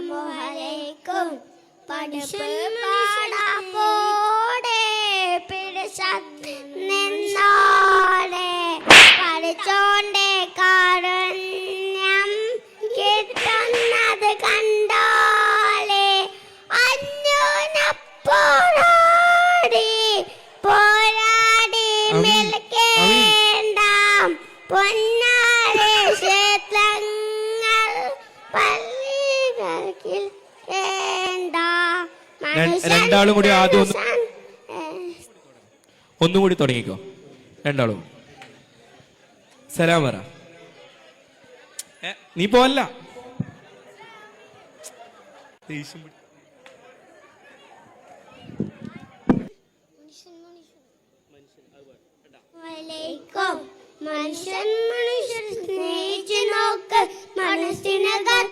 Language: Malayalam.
അസ്സലാമുഅലൈക്കും പഠിപ്പ് പാടാപ്പോടെ നിന്നോടെ പഠിച്ചോണ്ടേ കാരുണ്യം കിട്ടുന്നത് കണ്ടോളെ അന്യോനപ്പോരാടി പോരാടി മിൽക്കേണ്ട പൊന്നാരെ ക്ഷേത്രങ്ങൾ പള്ളികളിൽ വേണ്ട. രണ്ടാളും കൂടി ആദ്യം ഒന്നും കൂടി തുടങ്ങിക്കോ. രണ്ടാളും സലാം പറ. നീ പോവല്ല. മനുഷ്യൻ മനുഷ്യർ സ്നേഹിച്ചു നോക്ക് മനസ്സിനകത്ത്